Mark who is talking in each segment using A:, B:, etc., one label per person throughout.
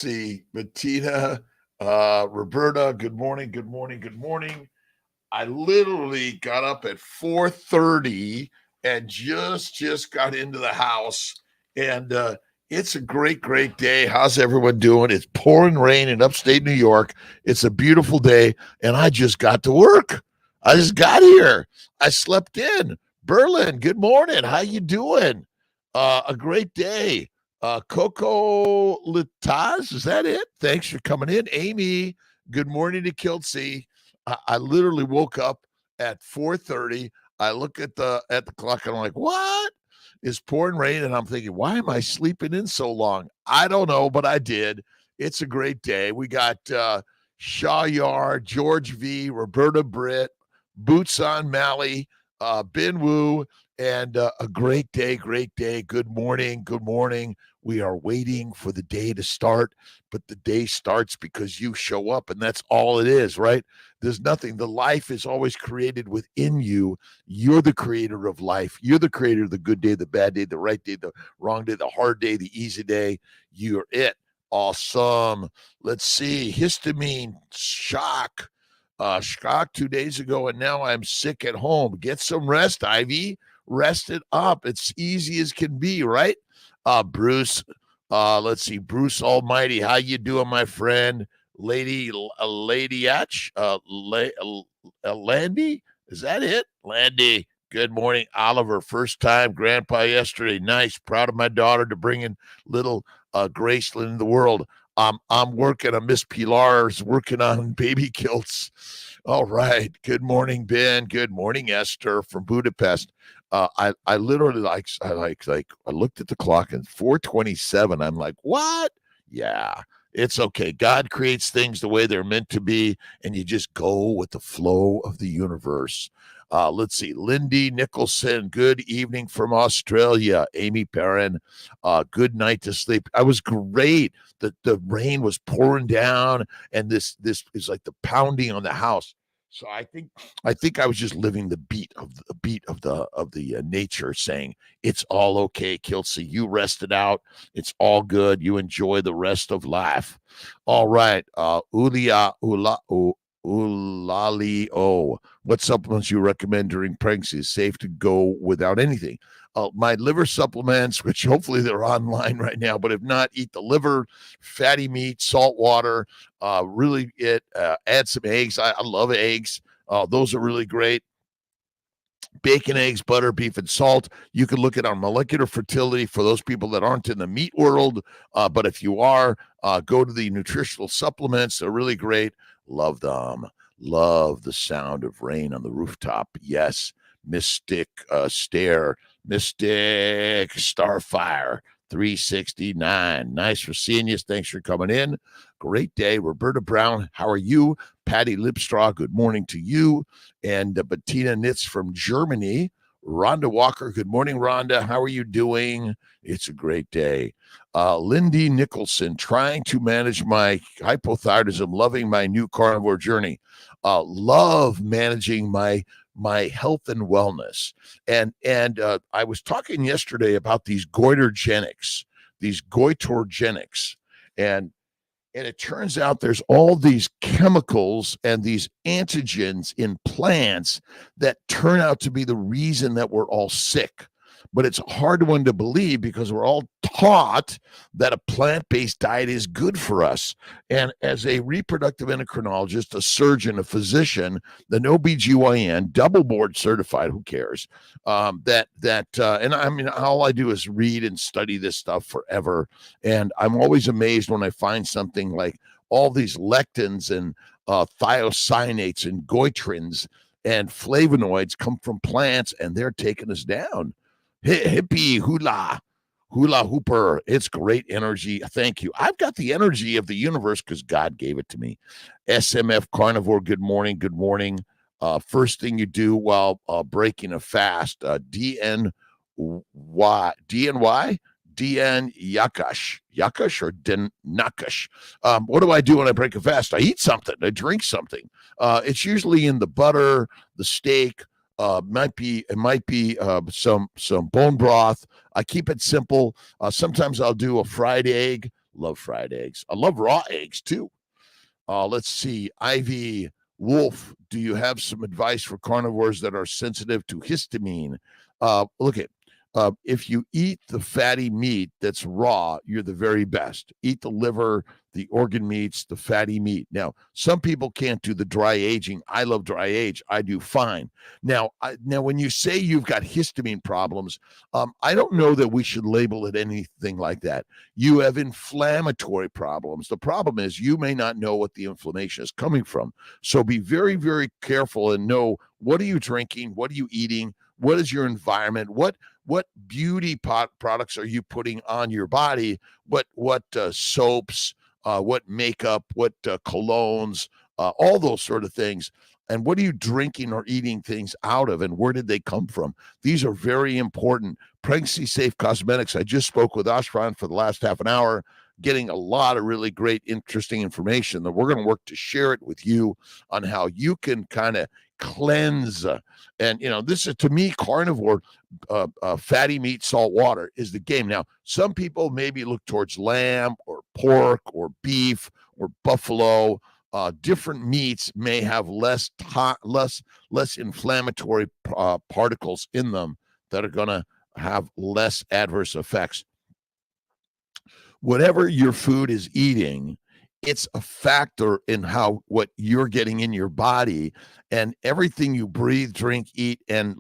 A: See, Bettina, Roberta, good morning, good morning, good morning. I literally got up at 4:30 and just got into the house. And it's a great day. How's everyone doing? It's pouring rain in upstate New York. It's a beautiful day, and I just got to work. I just got here. I slept in. Berlin, good morning. How you doing? A great day. Coco Litaz, is that it? Thanks for coming in. Amy, good morning to Kiltz. I literally woke up at 4:30. I look at the clock and I'm like, what? It's pouring rain, and I'm thinking, why am I sleeping in so long? I don't know, but I did. It's a great day. We got Shaw Yar, George V, Roberta Britt, Boots on Mally, Ben Wu, and a great day, great day. Good morning, good morning. We are waiting for the day to start, but the day starts because you show up, and that's all it is, right? There's nothing. The life is always created within you. You're the creator of life. You're the creator of the good day, the bad day, the right day, the wrong day, the hard day, the easy day. You're it. Awesome. Let's see. Histamine shock. Shock 2 days ago, and now I'm sick at home. Get some rest, Ivy. Rest it up. It's easy as can be, right? Bruce. Let's see. Bruce Almighty. How you doing, my friend? Lady Atch, Landy, is that it? Landy, good morning. Oliver, first time grandpa yesterday. Nice, proud of my daughter to bring in little Graceland in the world. I'm working on Miss Pilar's working on baby kilts. All right. Good morning, Ben. Good morning, Esther from Budapest. I literally I looked at the clock and 4:27. I'm like, what? Yeah. It's okay. God creates things the way they're meant to be, and you just go with the flow of the universe. Let's see. Lindy Nicholson, good evening from Australia. Amy Perrin, good night to sleep. I was great. The rain was pouring down, and this is like the pounding on the house. So I think I was just living the beat of the nature, saying it's all okay, Kiltz. You rested out. It's all good. You enjoy the rest of life. All right. Ulalio. What supplements you recommend during pregnancy? Is safe to go without anything? My liver supplements, which hopefully they're online right now, but if not, eat the liver, fatty meat, salt water. Really, add some eggs. I love eggs. Those are really great. Bacon, eggs, butter, beef, and salt. You can look at our molecular fertility for those people that aren't in the meat world. But if you are, go to the nutritional supplements. They're really great. Love them. Love the sound of rain on the rooftop. Yes. Mystic Stare. Mystic Starfire. 369. Nice for seeing you. Thanks for coming in. Great day. Roberta Brown, how are you? Patty Lipstraw, good morning to you. And Bettina Nitz from Germany. Rhonda Walker, good morning, Rhonda. How are you doing? It's a great day. Lindy Nicholson, trying to manage my hypothyroidism, loving my new carnivore journey. Love managing my health and wellness. And I was talking yesterday about these goiterogenics, and it turns out there's all these chemicals and these antigens in plants that turn out to be the reason that we're all sick. But it's a hard one to believe because we're all taught that a plant-based diet is good for us. And as a reproductive endocrinologist, a surgeon, a physician, an OBGYN, double board certified, who cares? And I mean, all I do is read and study this stuff forever. And I'm always amazed when I find something like all these lectins and thiocyanates and goitrins and flavonoids come from plants, and they're taking us down. Hippie hula hooper. It's great energy. Thank you. I've got the energy of the universe because God gave it to me. SMF Carnivore, good morning. Good morning. First thing you do while breaking a fast, DN Yakash or Den Nakash. What do I do when I break a fast? I eat something. I drink something. It's usually in the butter, the steak. It might be some bone broth. I keep it simple. Sometimes I'll do a fried egg, love fried eggs. I love raw eggs too. Let's see. Ivy Wolf, do you have some advice for carnivores that are sensitive to histamine? Look at if you eat the fatty meat that's raw, you're the very best. Eat the liver, the organ meats, the fatty meat. Now, some people can't do the dry aging. I love dry age. I do fine. Now, when you say you've got histamine problems, I don't know that we should label it anything like that. You have inflammatory problems. The problem is you may not know what the inflammation is coming from. So be very, very careful and know, what are you drinking? What are you eating? What is your environment? What beauty products are you putting on your body? What soaps, what makeup, what colognes, all those sort of things. And what are you drinking or eating things out of, and where did they come from? These are very important. Pregnancy Safe Cosmetics. I just spoke with Ashran for the last half an hour, getting a lot of really great, interesting information that we're going to work to share it with you on how you can kind of cleanse. And, this is, to me, carnivore, fatty meat, salt water is the game. Now, some people maybe look towards lamb or pork or beef or buffalo. Different meats may have less inflammatory particles in them that are going to have less adverse effects. Whatever your food is eating, it's a factor in what you're getting in your body, and everything you breathe, drink, eat, and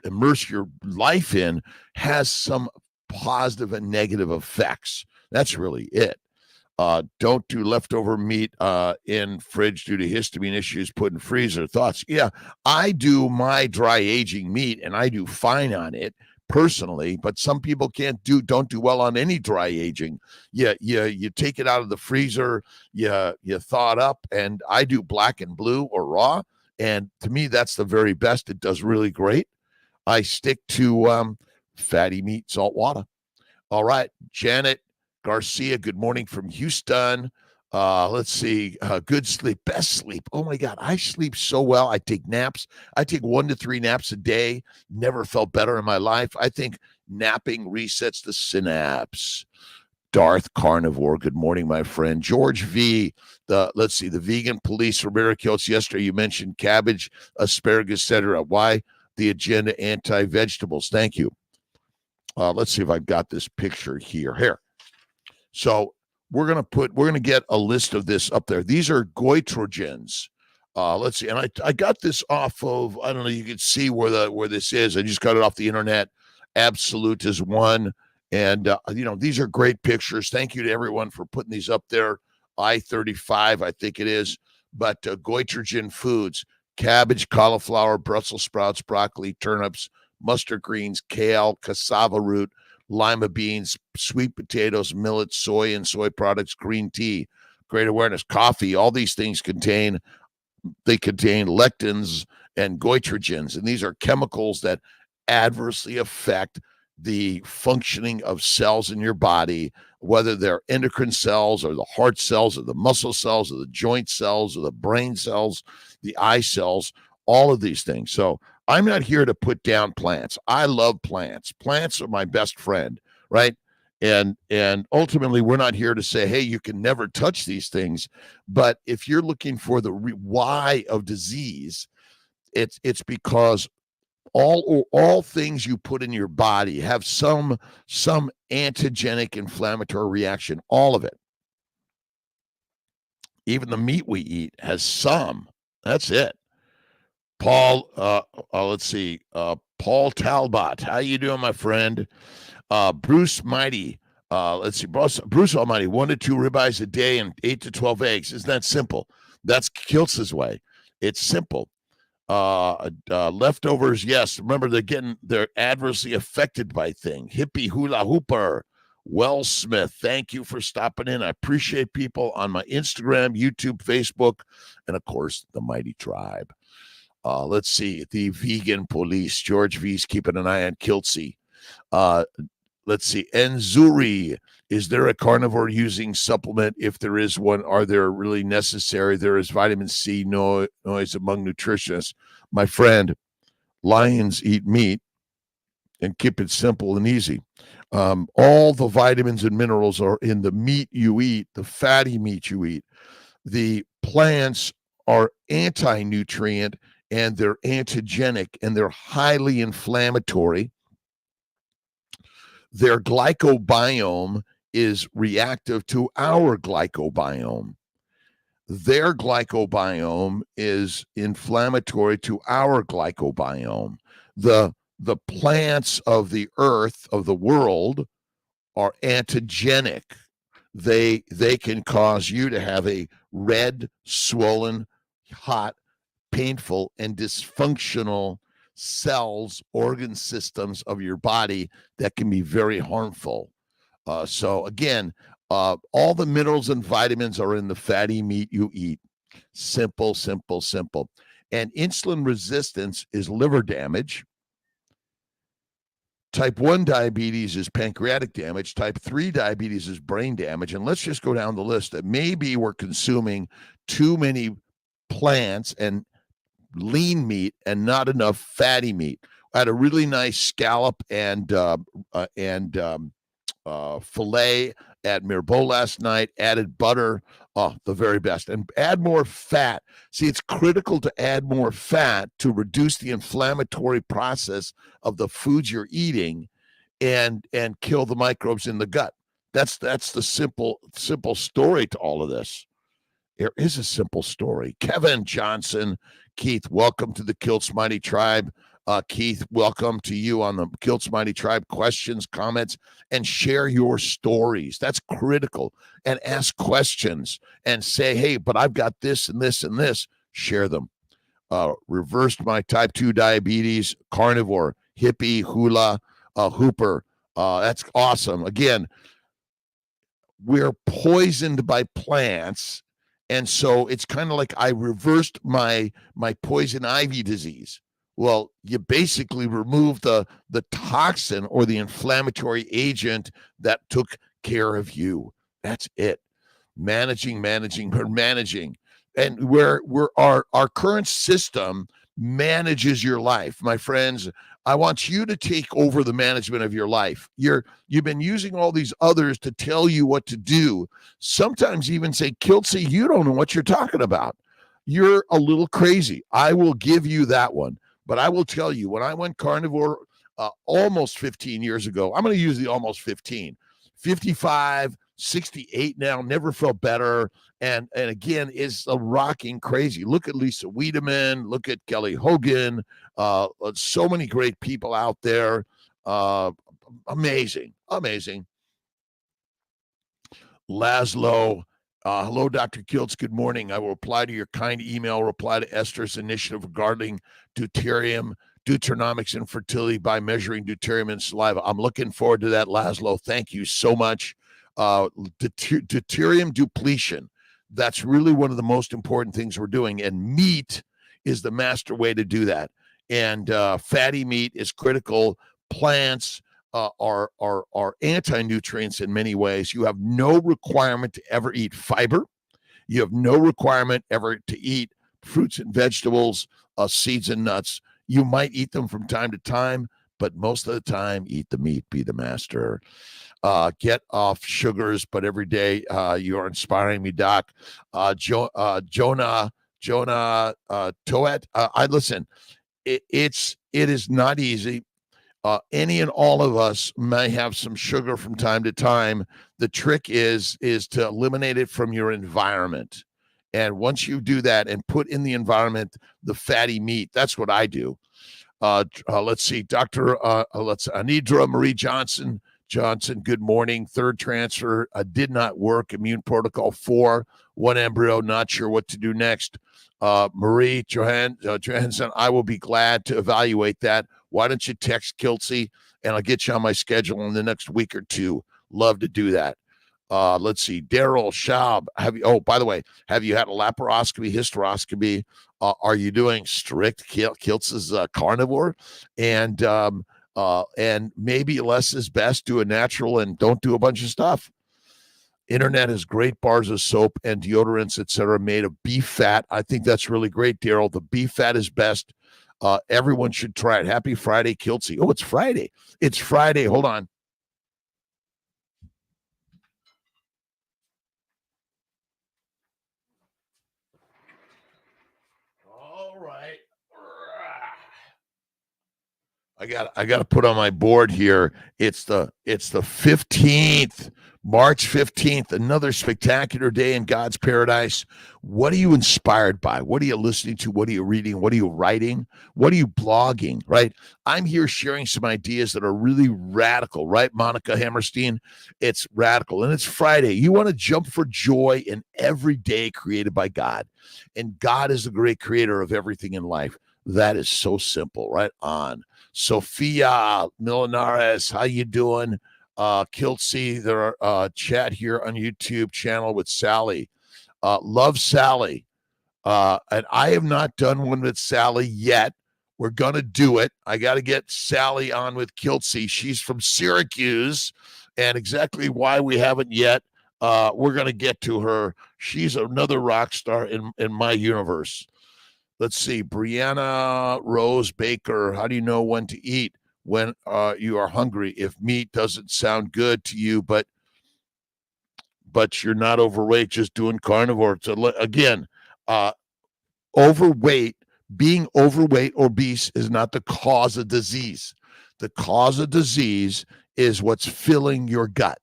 A: immerse your life in has some positive and negative effects. That's really it. Don't do leftover meat in fridge due to histamine issues. Put in freezer. Thoughts? Yeah, I do my dry aging meat, and I do fine on it personally, but some people don't do well on any dry aging. You take it out of the freezer, you thaw it up, and I do black and blue or raw, and to me that's the very best. It does really great. I stick to fatty meat, salt water. All right, Janet Garcia, good morning from Houston. Let's see. Good sleep, best sleep. Oh my God, I sleep so well. I take naps. I take 1 to 3 naps a day. Never felt better in my life. I think napping resets the synapse. Darth Carnivore, good morning, my friend. George V, the vegan police from Kiltz. Yesterday you mentioned cabbage, asparagus, etc. Why the agenda anti-vegetables? Thank you. Let's see if I've got this picture here. Here. So we're gonna get a list of this up there. These are goitrogens. Let's see, and I got this off of, I don't know, you can see where this is. I just got it off the internet. Absolute is one, and these are great pictures. Thank you to everyone for putting these up there. I-35, I think it is, but goitrogen foods: cabbage, cauliflower, Brussels sprouts, broccoli, turnips, mustard greens, kale, cassava root, lima beans, sweet potatoes, millet, soy and soy products, green tea, great awareness, coffee. All these things contain lectins and goitrogens, and these are chemicals that adversely affect the functioning of cells in your body, whether they're endocrine cells or the heart cells or the muscle cells or the joint cells or the brain cells, the eye cells, all of these things. So I'm not here to put down plants. I love plants. Plants are my best friend, right? And ultimately, we're not here to say, hey, you can never touch these things. But if you're looking for the why of disease, it's because all things you put in your body have some antigenic inflammatory reaction. All of it. Even the meat we eat has some. That's it. Paul, let's see. Paul Talbot, how you doing, my friend? Bruce Mighty, let's see. Bruce Almighty, 1 to 2 ribeyes a day and 8 to 12 eggs. Isn't that simple? That's Kiltz's way. It's simple. Leftovers, yes. Remember, they're adversely affected by things. Hippie hula hooper, Well Smith, thank you for stopping in. I appreciate people on my Instagram, YouTube, Facebook, and of course, the Mighty Tribe. Let's see, the vegan police. George V's keeping an eye on Kiltzy. Let's see, Enzuri. Is there a carnivore using supplement? If there is one, are there really necessary? There is vitamin C noise among nutritionists. My friend, lions eat meat, and keep it simple and easy. All the vitamins and minerals are in the meat you eat, the fatty meat you eat. The plants are anti-nutrient and they're antigenic and they're highly inflammatory. Their glycobiome is reactive to our glycobiome. Their glycobiome is inflammatory to our glycobiome. The plants of the earth, of the world, are antigenic. They can cause you to have a red, swollen, hot, painful, and dysfunctional cells, organ systems of your body that can be very harmful. So again, all the minerals and vitamins are in the fatty meat you eat. Simple, simple, simple. And insulin resistance is liver damage. Type 1 diabetes is pancreatic damage. Type 3 diabetes is brain damage. And let's just go down the list that maybe we're consuming too many plants and lean meat and not enough fatty meat. I had a really nice scallop and filet at Mirbeau last night, added butter. Oh, the very best. And add more fat. See, it's critical to add more fat to reduce the inflammatory process of the foods you're eating and kill the microbes in the gut. That's the simple story to all of this. There is a simple story. Kevin Johnson, Keith, welcome to the Kiltz Mighty Tribe. Keith, welcome to you on the Kiltz Mighty Tribe. Questions, comments, and share your stories. That's critical. And ask questions and say, hey, but I've got this and this and this. Share them. Reversed my type 2 diabetes, carnivore, hippie, hula, hooper. That's awesome. Again, we're poisoned by plants. And so it's kind of like I reversed my poison ivy disease. Well, you basically remove the toxin or the inflammatory agent that took care of you. That's it. Managing. And our current system manages your life. My friends, I want you to take over the management of your life. You've been using all these others to tell you what to do. Sometimes even say, Kiltzy, you don't know what you're talking about. You're a little crazy. I will give you that one. But I will tell you, when I went carnivore almost 15 years ago, I'm going to use the almost 15, 55, 68 now, never felt better. And again, it's a rocking crazy. Look at Lisa Wiedemann, look at Kelly Hogan, so many great people out there. Amazing. Laszlo, hello, Dr. Kiltz. Good morning. I will reply to your kind email, reply to Esther's initiative regarding deuteronomics, and fertility by measuring deuterium in saliva. I'm looking forward to that, Laszlo. Thank you so much. Deuterium depletion. That's really one of the most important things we're doing. And meat is the master way to do that. And fatty meat is critical. Plants are anti-nutrients in many ways. You have no requirement to ever eat fiber. You have no requirement ever to eat fruits and vegetables, seeds and nuts. You might eat them from time to time, but most of the time, eat the meat, be the master. Get off sugars, but every day you are inspiring me, Doc. Jonah Toet. I listen. It is not easy. Any and all of us may have some sugar from time to time. The trick is to eliminate it from your environment. And once you do that and put in the environment the fatty meat, that's what I do. Let's see, Dr. Anidra Marie Johnson, good morning. Third transfer did not work. Immune protocol 4, 1 embryo, not sure what to do next. Marie Johansson, I will be glad to evaluate that. Why don't you text Kiltzy and I'll get you on my schedule in the next week or two. Love to do that. Let's see, Daryl Schaub. By the way, have you had a laparoscopy, hysteroscopy? Are you doing strict Kiltz's carnivore? And maybe less is best. Do a natural and don't do a bunch of stuff. Internet has great bars of soap and deodorants, etc., made of beef fat. I think that's really great, Daryl. The beef fat is best. Everyone should try it. Happy Friday, Kiltzy. Oh, it's Friday. Hold on. I got to put on my board here. It's the 15th, March 15th, another spectacular day in God's paradise. What are you inspired by? What are you listening to? What are you reading? What are you writing? What are you blogging, right? I'm here sharing some ideas that are really radical, right? Monica Hammerstein, it's radical and it's Friday. You want to jump for joy in every day created by God. And God is the great creator of everything in life. That is so simple, right on. Sophia Milinares, how you doing? Kiltz, there are chat here on YouTube channel with Sally. Love Sally. And I have not done one with Sally yet. We're going to do it. I got to get Sally on with Kiltz. She's from Syracuse. And exactly why we haven't yet, we're going to get to her. She's another rock star in my universe. Let's see. Brianna Rose Baker. How do you know when to eat when you are hungry? If meat doesn't sound good to you, but you're not overweight, just doing carnivore. So again, overweight, being overweight, obese is not the cause of disease. The cause of disease is what's filling your gut.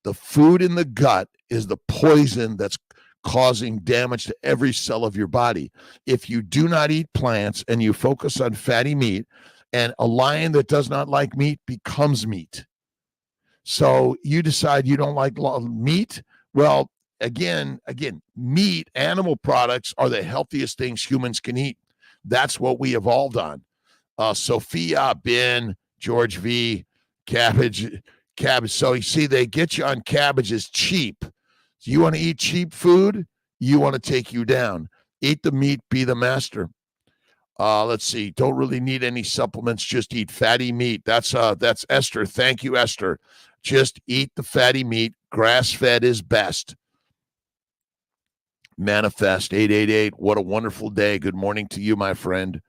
A: The food in the gut is the poison that's causing damage to every cell of your body. If you do not eat plants and you focus on fatty meat, and a lion that does not like meat becomes meat. So you decide you don't like meat. Well, again, meat, animal products are the healthiest things humans can eat. That's what we evolved on. Sophia, Ben, George V, cabbage. So you see, they get you on cabbages cheap. So you want to eat cheap food? You want to take you down. Eat the meat, be the master. Let's see. Don't really need any supplements. Just eat fatty meat. That's Esther. Thank you, Esther. Just eat the fatty meat. Grass-fed is best. Manifest 888. What a wonderful day. Good morning to you, my friend.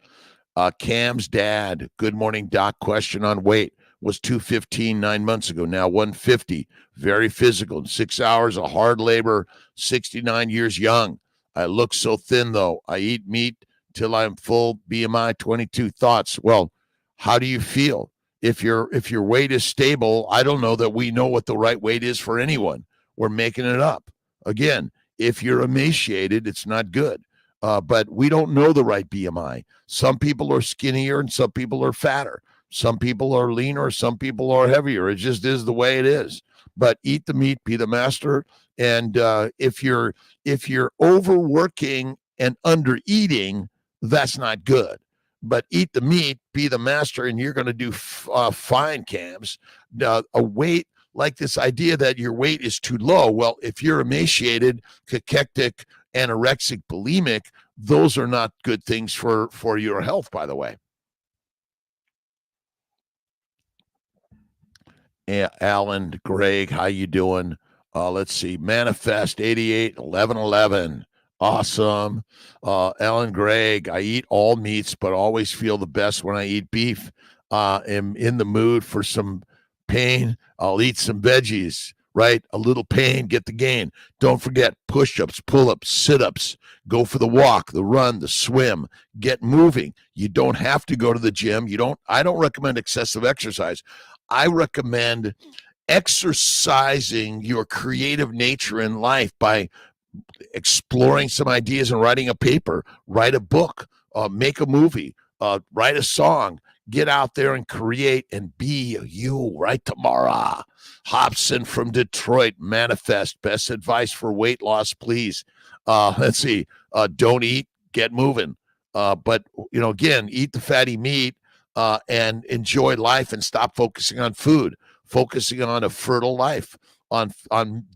A: Cam's dad. Good morning, Doc. Question on weight. Was 215 9 months ago. Now 150. Very physical. 6 hours of hard labor. 69 years young. I look so thin, though. I eat meat till I'm full. BMI 22. Thoughts. Well, how do you feel? If your weight is stable, I don't know that we know what the right weight is for anyone. We're making it up. Again, if you're emaciated, it's not good. But we don't know the right BMI. Some people are skinnier and some people are fatter. Some people are leaner, some people are heavier. It just is the way it is. But eat the meat, be the master. And if you're overworking and under eating, that's not good. But eat the meat, be the master, and you're going to do fine, Cams. A weight like this idea that your weight is too low. Well, if you're emaciated, cachectic, anorexic, bulimic, those are not good things for your health, by the way. Alan, Greg, how you doing? Let's see. Manifest 88 11 11. Awesome. Alan, Greg, I eat all meats, but always feel the best when I eat beef. Am in the mood for some pain. I'll eat some veggies, right? A little pain, get the gain. Don't forget push-ups, pull-ups, sit-ups. Go for the walk, the run, the swim. Get moving. You don't have to go to the gym. I don't recommend excessive exercise. I recommend exercising your creative nature in life by exploring some ideas and writing a paper, write a book, make a movie, write a song, get out there and create and be you, right? Tomorrow. Hobson from Detroit, manifest. Best advice for weight loss, please. Let's see. Don't eat, get moving. But, again, eat the fatty meat and enjoy life and stop focusing on food, focusing on a fertile life, on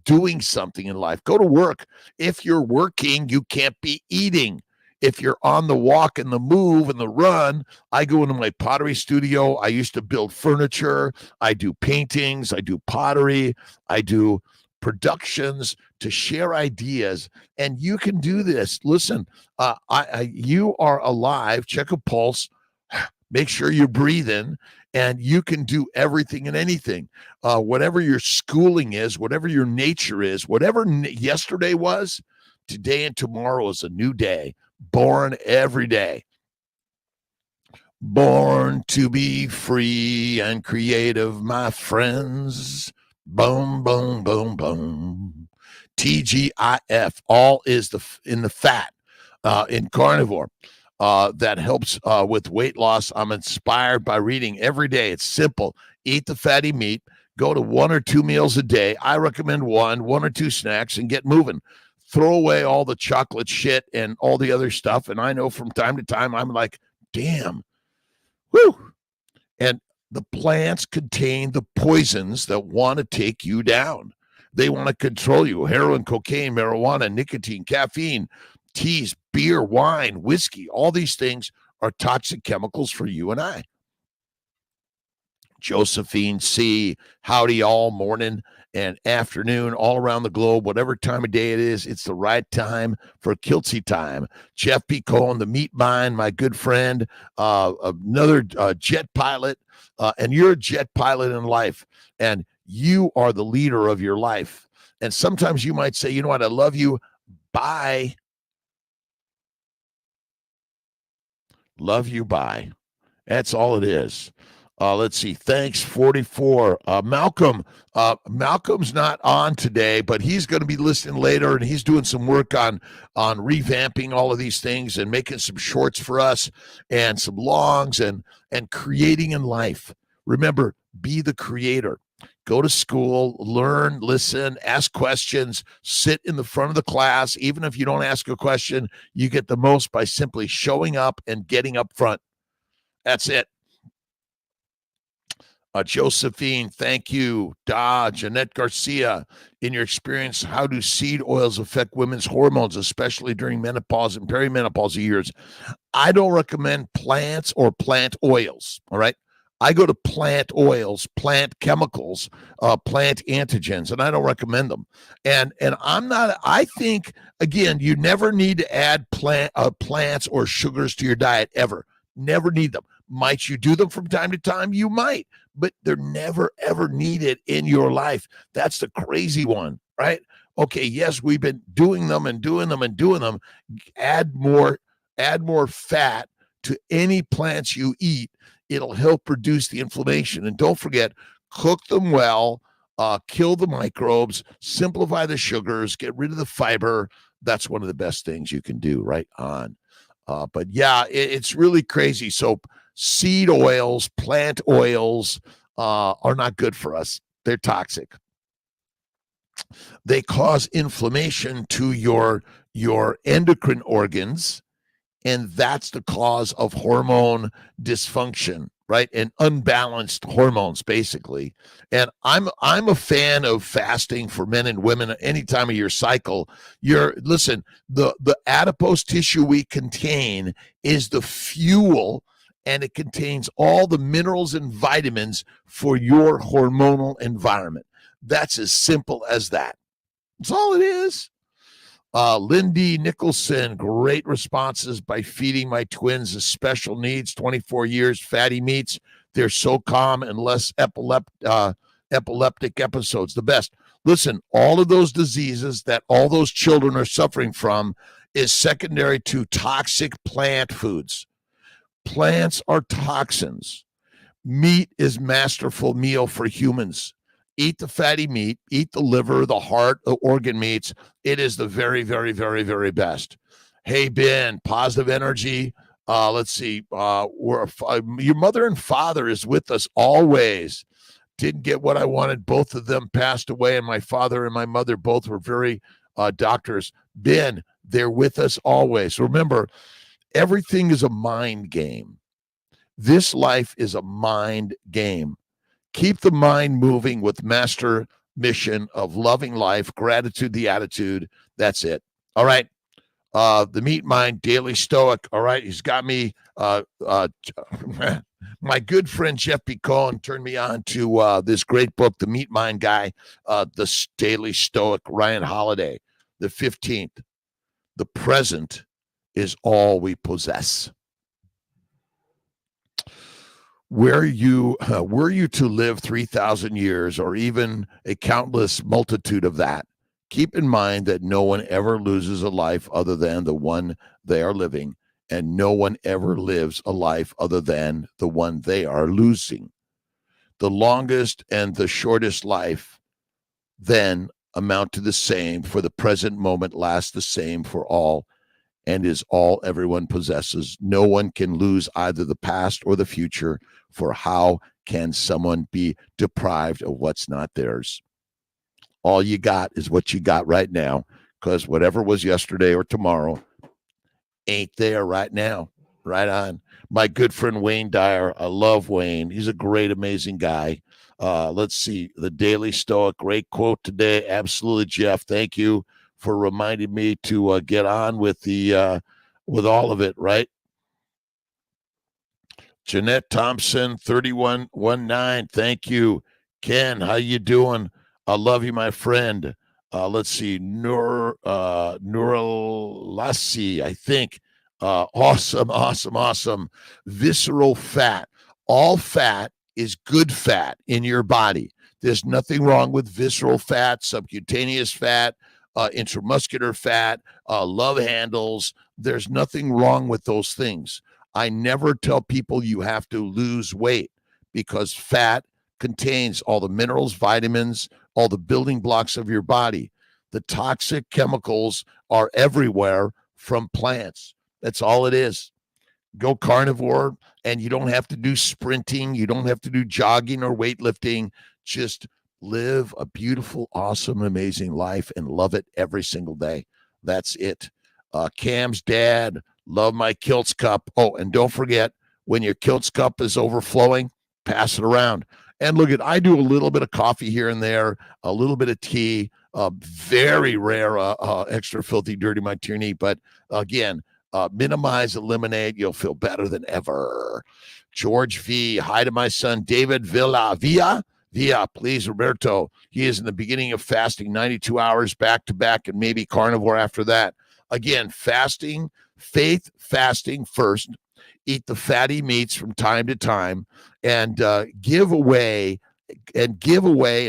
A: doing something in life. Go to work. If you're working, you can't be eating. If you're on the walk and the move and the run, I go into my pottery studio. I used to build furniture. I do paintings. I do pottery. I do productions to share ideas. And you can do this. Listen, you are alive. Check a pulse. Make sure you're breathing, and you can do everything and anything. Whatever your schooling is, whatever your nature is, whatever yesterday was, today and tomorrow is a new day. Born every day. Born to be free and creative, my friends. Boom, boom, boom, boom. TGIF, all is in the fat in carnivore that helps with weight loss. I'm inspired by reading every day. It's simple. Eat the fatty meat. Go to 1 or 2 meals a day. I recommend one or 2 snacks, and get moving. Throw away all the chocolate shit and all the other stuff. And I know from time to time, I'm like, damn, whew. And the plants contain the poisons that want to take you down. They want to control you. Heroin, cocaine, marijuana, nicotine, caffeine, teas, beer, wine, whiskey, all these things are toxic chemicals for you and I. Josephine C., howdy all, morning and afternoon, all around the globe, whatever time of day it is, it's the right time for Kiltzy time. Jeff P. Cohen, the meat mind, my good friend, another jet pilot, and you're a jet pilot in life, and you are the leader of your life. And sometimes you might say, you know what, I love you, bye. Love you, bye. That's all it is. Let's see. Thanks, 44. Malcolm. Malcolm's not on today, but he's going to be listening later, and he's doing some work on revamping all of these things and making some shorts for us and some longs and creating in life. Remember, be the creator. Go to school, learn, listen, ask questions, sit in the front of the class. Even if you don't ask a question, you get the most by simply showing up and getting up front. That's it. Josephine, thank you. Jeanette Garcia, in your experience, how do seed oils affect women's hormones, especially during menopause and perimenopause years? I don't recommend plants or plant oils, all right? I go to plant oils, plant chemicals, plant antigens, and I don't recommend them. And I'm not, I think, again, you never need to add plants or sugars to your diet ever. Never need them. Might you do them from time to time? You might, but they're never, ever needed in your life. That's the crazy one, right? Okay, yes, we've been doing them and doing them and doing them. Add more fat to any plants you eat. It'll help reduce the inflammation. And don't forget, cook them well, kill the microbes, simplify the sugars, get rid of the fiber. That's one of the best things you can do, right on. But yeah, it's really crazy. So seed oils, plant oils are not good for us. They're toxic. They cause inflammation to your endocrine organs, and that's the cause of hormone dysfunction, right? And unbalanced hormones, basically. And I'm a fan of fasting for men and women at any time of your cycle. Listen, the adipose tissue we contain is the fuel, and it contains all the minerals and vitamins for your hormonal environment. That's as simple as that. That's all it is. Lindy Nicholson, great responses by feeding my twins the special needs, 24 years, fatty meats. They're so calm and less epileptic episodes. The best. Listen, all of those diseases that all those children are suffering from is secondary to toxic plant foods. Plants are toxins. Meat is masterful meal for humans. Eat the fatty meat, eat the liver, the heart, the organ meats. It is the very, very, very, very best. Hey, Ben, positive energy. Let's see. Your mother and father is with us always. Didn't get what I wanted. Both of them passed away, and my father and my mother both were very doctors. Ben, they're with us always. Remember, everything is a mind game. This life is a mind game. Keep the mind moving with master mission of loving life, gratitude, the attitude. That's it. All right. The Meat Mind Daily Stoic. All right. He's got me. My good friend Jeff P. Cohen turned me on to this great book, The Meat Mind Guy, the Daily Stoic, Ryan Holiday, the 15th. The present is all we possess. Were you to live 3,000 years or even a countless multitude of that, keep in mind that no one ever loses a life other than the one they are living. and no one ever lives a life other than the one they are losing. The longest and the shortest life then amount to the same, for the present moment lasts the same for all and is all everyone possesses. No one can lose either the past or the future, for how can someone be deprived of what's not theirs? All you got is what you got right now, because whatever was yesterday or tomorrow ain't there right now. Right on. My good friend Wayne Dyer. I love Wayne. He's a great, amazing guy. Let's see. The Daily Stoic. Great quote today. Absolutely, Jeff. Thank you for reminding me to get on with the with all of it, right? Jeanette Thompson, 3119. Thank you. Ken, how you doing? I love you, my friend. Let's see. Lassi, I think. Awesome. Visceral fat. All fat is good fat in your body. There's nothing wrong with visceral fat, subcutaneous fat, intramuscular fat, love handles. There's nothing wrong with those things. I never tell people you have to lose weight, because fat contains all the minerals, vitamins, all the building blocks of your body. The toxic chemicals are everywhere from plants. That's all it is. Go carnivore, and you don't have to do sprinting. You don't have to do jogging or weightlifting. Just live a beautiful, awesome, amazing life and love it every single day. That's it. Cam's dad, love my Kiltz cup. Oh, and don't forget, when your Kiltz cup is overflowing, pass it around. And look, I do a little bit of coffee here and there, a little bit of tea, very rare extra filthy, dirty martini. But again, minimize, eliminate. You'll feel better than ever. George V. Hi to my son, David Villa. Villa, please, Roberto. He is in the beginning of fasting, 92 hours back to back, and maybe carnivore after that. Again, fasting, faith fasting first. Eat the fatty meats from time to time, and give away and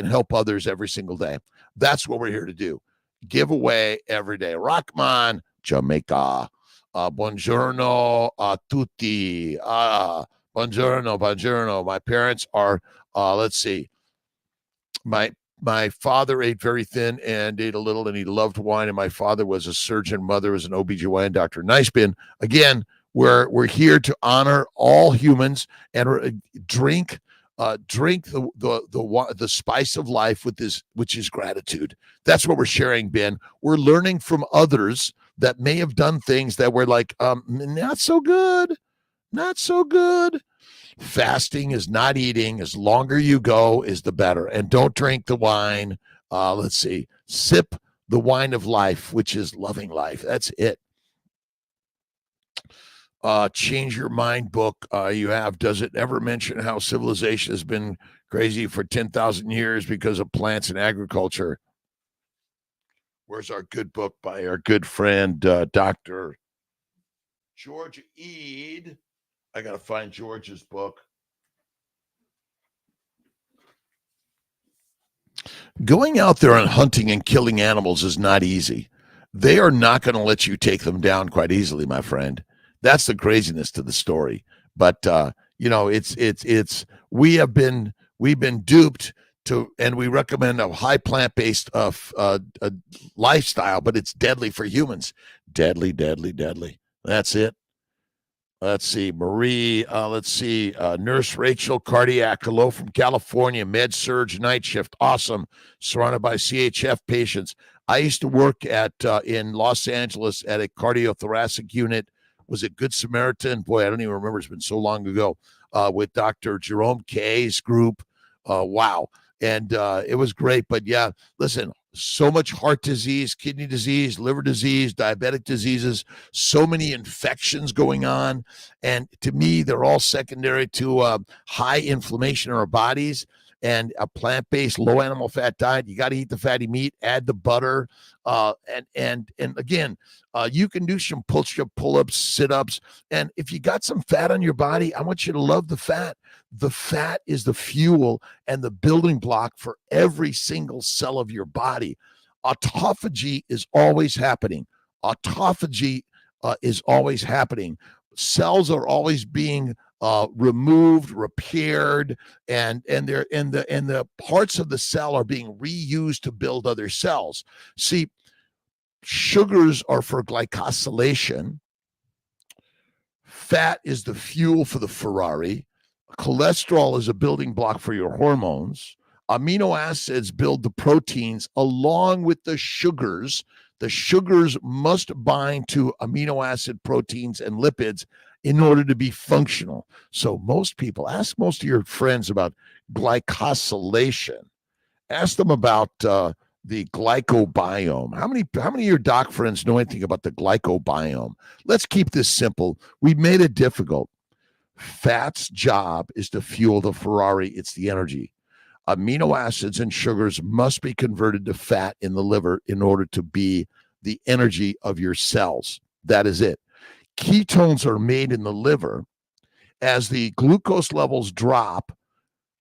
A: help others every single day. That's what we're here to do. Give away every day. Rockman, Jamaica. Buongiorno a tutti. Buongiorno. My parents are, let's see. My father ate very thin and ate a little, and he loved wine. And my father was a surgeon. Mother was an OBGYN doctor. Nice bin. Again, we're here to honor all humans and drink the spice of life with this, which is gratitude. That's what we're sharing, Ben. We're learning from others that may have done things that were like, not so good. Fasting is not eating. As longer you go is the better. And don't drink the wine. Let's see. Sip the wine of life, which is loving life. That's it. Change Your Mind book you have. Does it ever mention how civilization has been crazy for 10,000 years because of plants and agriculture? Where's our good book by our good friend, Dr. George Eade? I got to find George's book. Going out there and hunting and killing animals is not easy. They are not going to let you take them down quite easily, my friend. That's the craziness to the story. But we've been duped to, and we recommend a high plant-based lifestyle, but it's deadly for humans. Deadly. That's it. Let's see, Marie. Nurse Rachel, cardiac. Hello from California. Med surge night shift. Awesome. Surrounded by CHF patients. I used to work in Los Angeles at a cardiothoracic unit. Was it Good Samaritan? Boy, I don't even remember. It's been so long ago. With Dr. Jerome K's group. Wow. And it was great. But yeah, listen, so much heart disease, kidney disease, liver disease, diabetic diseases, so many infections going on. And to me, they're all secondary to high inflammation in our bodies. And a plant-based, low animal fat diet. You got to eat the fatty meat, add the butter, and again, you can do some pull-ups, sit-ups, and if you got some fat on your body, I want you to love the fat. The fat is the fuel and the building block for every single cell of your body. Autophagy is always happening. Autophagy is always happening. Cells are always being removed, repaired, and the parts of the cell are being reused to build other cells. See, sugars are for glycosylation. Fat is the fuel for the Ferrari. Cholesterol is a building block for your hormones. Amino acids build the proteins along with the sugars. The sugars must bind to amino acid proteins and lipids in order to be functional. So most people, ask most of your friends about glycosylation. Ask them about the glycobiome. How many of your doc friends know anything about the glycobiome? Let's keep this simple. We made it difficult. Fat's job is to fuel the Ferrari. It's the energy. Amino acids and sugars must be converted to fat in the liver in order to be the energy of your cells. That is it. Ketones are made in the liver. As the glucose levels drop,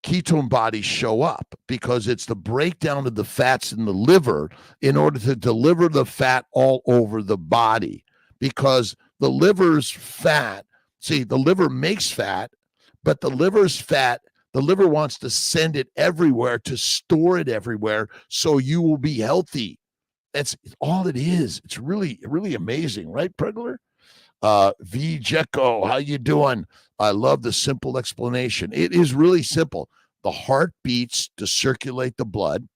A: ketone bodies show up because it's the breakdown of the fats in the liver in order to deliver the fat all over the body. Because the liver's fat, see, the liver makes fat, but the liver's fat, the liver wants to send it everywhere, to store it everywhere, so you will be healthy. That's all it is. It's really, really amazing, right, Pregler? V. Jecko, how you doing? I love the simple explanation. It is really simple. The heart beats to circulate the blood.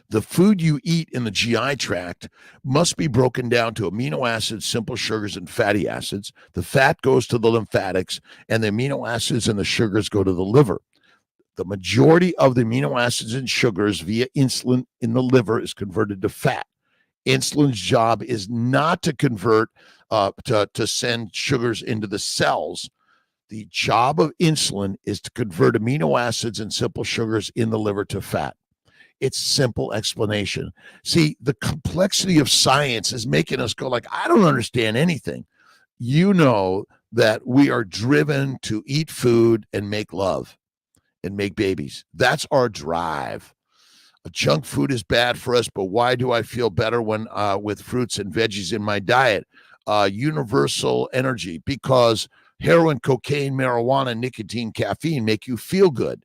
A: The food you eat in the GI tract must be broken down to amino acids, simple sugars, and fatty acids. The fat goes to the lymphatics, and the amino acids and the sugars go to the liver. The majority of the amino acids and sugars via insulin in the liver is converted to fat. Insulin's job is not to convert, to send sugars into the cells. The job of insulin is to convert amino acids and simple sugars in the liver to fat. It's simple explanation. See, the complexity of science is making us go like, I don't understand anything. You know that we are driven to eat food and make love and make babies. That's our drive. Junk food is bad for us, but why do I feel better when with fruits and veggies in my diet? Universal energy, because heroin, cocaine, marijuana, nicotine, caffeine make you feel good.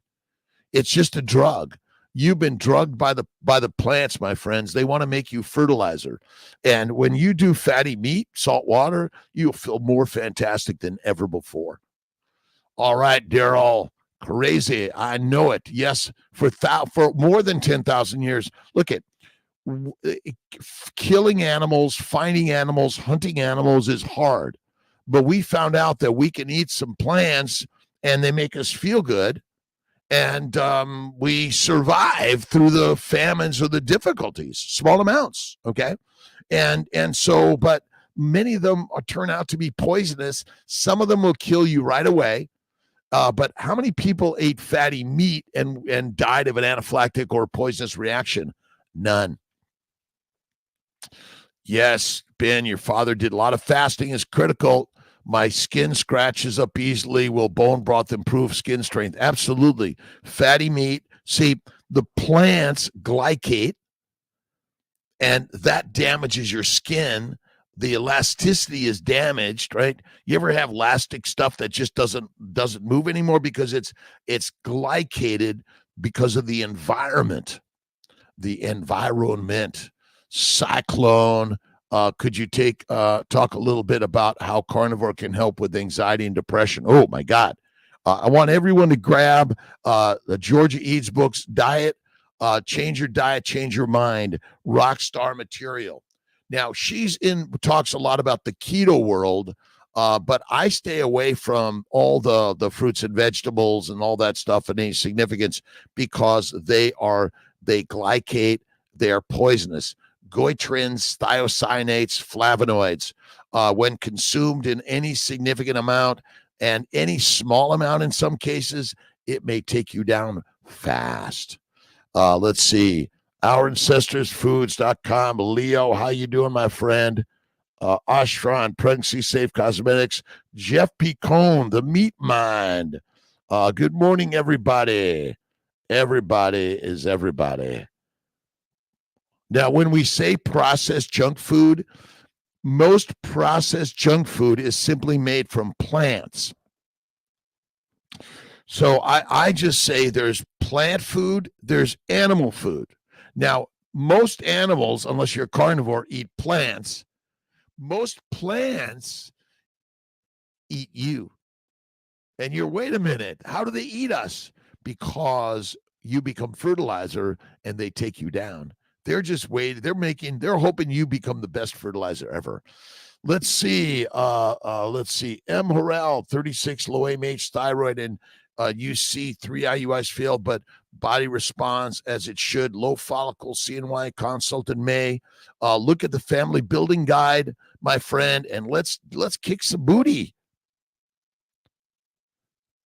A: It's just a drug. You've been drugged by the plants, my friends. They want to make you fertilizer. And when you do fatty meat, salt water, you'll feel more fantastic than ever before. All right, Daryl. Crazy. I know it. Yes, for more than 10,000 years. Look at killing animals, finding animals, hunting animals is hard. But we found out that we can eat some plants and they make us feel good. And we survive through the famines or the difficulties, small amounts, okay? And so, but many of them turn out to be poisonous. Some of them will kill you right away. But how many people ate fatty meat and died of an anaphylactic or poisonous reaction? None. Yes, Ben, your father did a lot of fasting is critical. My skin scratches up easily. Will bone broth improve skin strength? Absolutely. Fatty meat. See, the plants glycate, and that damages your skin. The elasticity is damaged, right? You ever have elastic stuff that just doesn't move anymore because it's glycated because of the environment. The environment. Cyclone. Could you talk a little bit about how carnivore can help with anxiety and depression? Oh my God. I want everyone to grab the Georgia Eads books, Diet, Change Your Diet, Change Your Mind, Rockstar material. Now, talks a lot about the keto world, but I stay away from all the fruits and vegetables and all that stuff and any significance because they glycate, they are poisonous. Goitrins, thiocyanates, flavonoids, when consumed in any significant amount and any small amount in some cases, it may take you down fast. Let's see. OurAncestorsFoods.com. Leo, how you doing, my friend? Ashran, Pregnancy Safe Cosmetics. Jeff Picone, The Meat Mind. Good morning, everybody. Everybody is everybody. Now, when we say processed junk food, Most processed junk food is simply made from plants. So I just say there's plant food, there's animal food. Now, most animals, unless you're a carnivore, eat plants. Most plants eat you. And you're, wait a minute, how do they eat us? Because you become fertilizer and they take you down. They're just waiting. They're hoping you become the best fertilizer ever. Let's see. M. Harrell, 36, low AMH, thyroid, and UC, 3 IUIs failed, but body responds as it should. Low follicle, CNY, consult in May. Look at the family building guide, my friend, and let's kick some booty.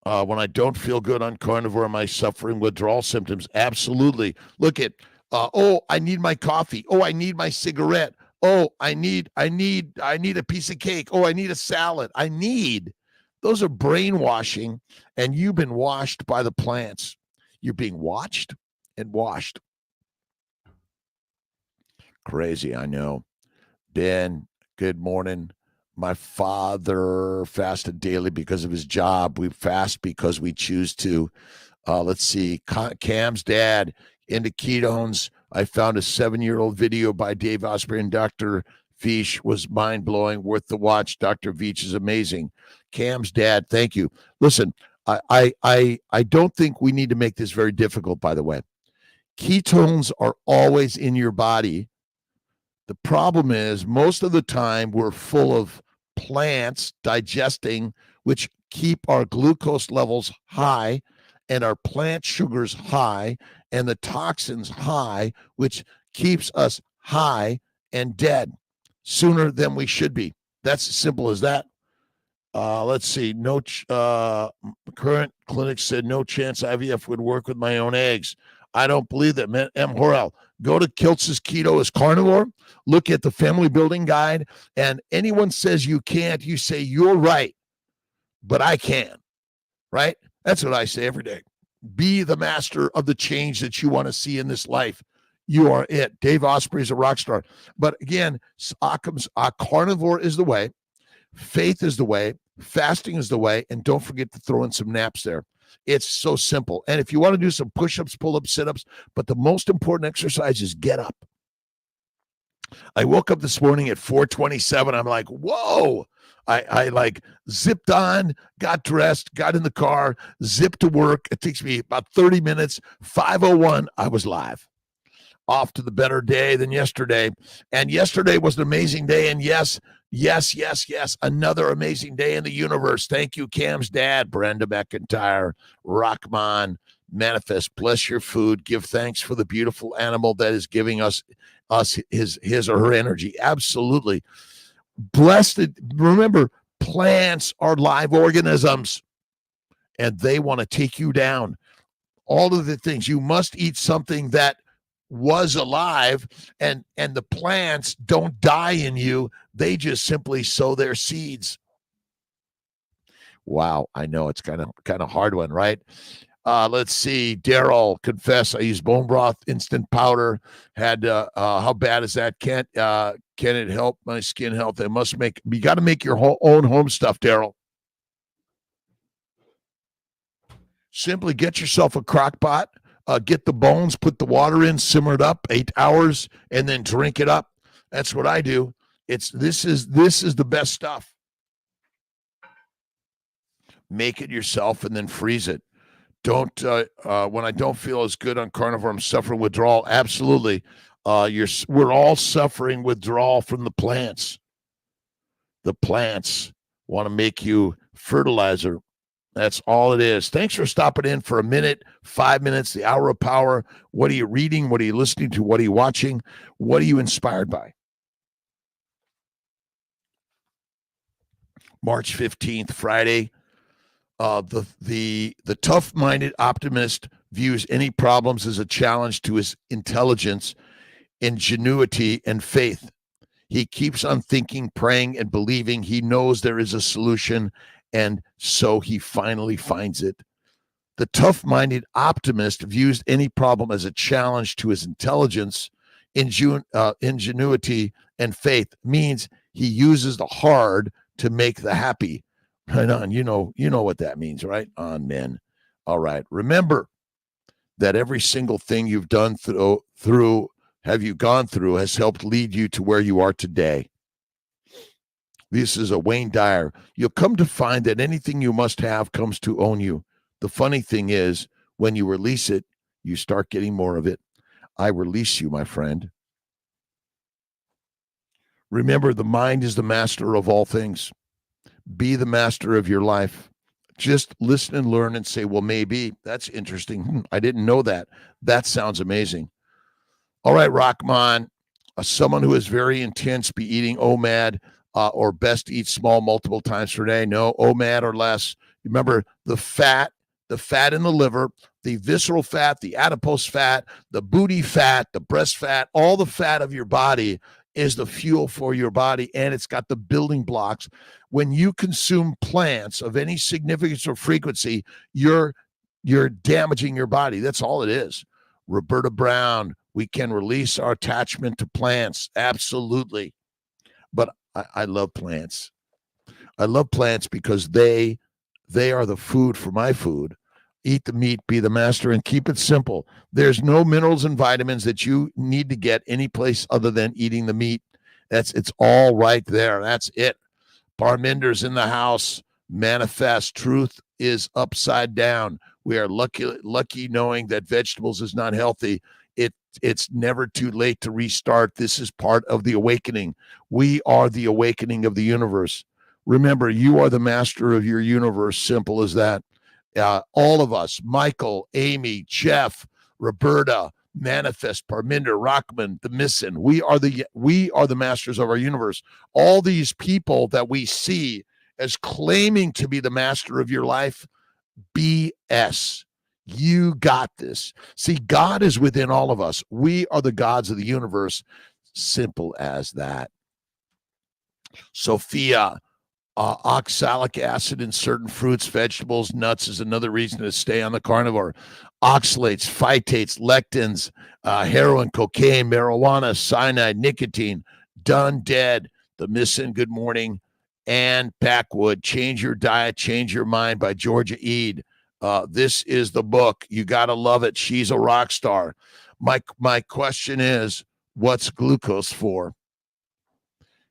A: When I don't feel good on carnivore, am I suffering withdrawal symptoms? Absolutely. Look at, I need my coffee. Oh, I need my cigarette. Oh, I need a piece of cake. Oh, I need a salad. Those are brainwashing, and you've been washed by the plants. You're being watched and washed. Crazy, I know. Ben, good morning. My father fasted daily because of his job. We fast because we choose to. Let's see. Cam's dad into ketones. I found a 7-year-old video by Dave Osprey and Dr. Veach was mind-blowing, worth the watch. Dr. Veach is amazing. Cam's dad, thank you. Listen, I don't think we need to make this very difficult, by the way. Ketones are always in your body. The problem is most of the time we're full of plants digesting, which keep our glucose levels high and our plant sugars high and the toxins high, which keeps us high and dead sooner than we should be. That's as simple as that. Let's see. Current clinic said no chance IVF would work with my own eggs. I don't believe that, man. M. Horrell, go to Kiltz's Keto as Carnivore. Look at the family building guide. And anyone says you can't, you say you're right, but I can. Right? That's what I say every day. Be the master of the change that you want to see in this life. You are it. Dave Osprey is a rock star. But again, carnivore is the way. Faith is the way. Fasting is the way. And don't forget to throw in some naps there. It's so simple. And if you want to do some push-ups, pull-ups, sit-ups, but the most important exercise is get up. I woke up this morning at 4:27. I'm like, whoa. I like zipped on, got dressed, got in the car, zipped to work. It takes me about 30 minutes. 5:01, I was live. Off to the better day than yesterday. And yesterday was an amazing day. And yes, another amazing day in the universe. Thank you, Cam's dad, Brenda McIntyre, Rockman, Manifest, bless your food. Give thanks for the beautiful animal that is giving us his or her energy. Absolutely. Blessed. Remember, plants are live organisms and they want to take you down. All of the things. You must eat something that was alive, and the plants don't die in you. They just simply sow their seeds. Wow, I know it's kind of hard one, right? Let's see. Daryl, confess I use bone broth, instant powder. Had how bad is that? Can it help my skin health? You got to make your own home stuff, Daryl. Simply get yourself a crock pot. Get the bones, put the water in, simmer it up 8 hours, and then drink it up. That's what I do. This is the best stuff. Make it yourself and then freeze it. Don't when I don't feel as good on carnivore, I'm suffering withdrawal. Absolutely. We're all suffering withdrawal from the plants. The plants want to make you fertilizer. That's all it is. Thanks for stopping in for a minute, 5 minutes, the hour of power. What are you reading? What are you listening to? What are you watching? What are you inspired by? March 15th, Friday. The tough-minded optimist views any problems as a challenge to his intelligence, ingenuity, and faith. He keeps on thinking, praying, and believing he knows there is a solution, and so he finally finds it. The tough-minded optimist views any problem as a challenge to his intelligence, ingenuity, and faith. Means He uses the hard to make the happy. Right on. You know what that means, right? On, men. All right. Remember that every single thing you've done gone through has helped lead you to where you are today. This is a Wayne Dyer. You'll come to find that anything you must have comes to own you. The funny thing is, when you release it, you start getting more of it. I release you, my friend. Remember, the mind is the master of all things. Be the master of your life. Just listen and learn and say, well, maybe. That's interesting. I didn't know that. That sounds amazing. All right, Rockman. Someone who is very intense, be eating OMAD or best eat small multiple times per day. No, OMAD or less. Remember, the fat in the liver, the visceral fat, the adipose fat, the booty fat, the breast fat, all the fat of your body is the fuel for your body, and it's got the building blocks. When you consume plants of any significance or frequency, you're damaging your body. That's all it is. Roberta Brown, we can release our attachment to plants. Absolutely. But I love plants. I love plants because they are the food for my food. Eat the meat, be the master, and keep it simple. There's no minerals and vitamins that you need to get any place other than eating the meat. It's all right there. That's it. Parminder's in the house. Manifest. Truth is upside down. We are lucky knowing that vegetables is not healthy. It's never too late to restart. This is part of the awakening. We are the awakening of the universe. Remember, you are the master of your universe. Simple as that. All of us, Michael, Amy, Jeff, Roberta, Manifest, Parminder, Rockman, the Missin, we are the masters of our universe. All these people that we see as claiming to be the master of your life, BS. You got this. See, God is within all of us. We are the gods of the universe. Simple as that. Sophia, oxalic acid in certain fruits, vegetables, nuts is another reason to stay on the carnivore. Oxalates, phytates, lectins, heroin, cocaine, marijuana, cyanide, nicotine, done, dead. The Missin, good morning. And Packwood, Change Your Diet, Change Your Mind by Georgia Ede. This is the book. You got to love it. She's a rock star. My question is, what's glucose for?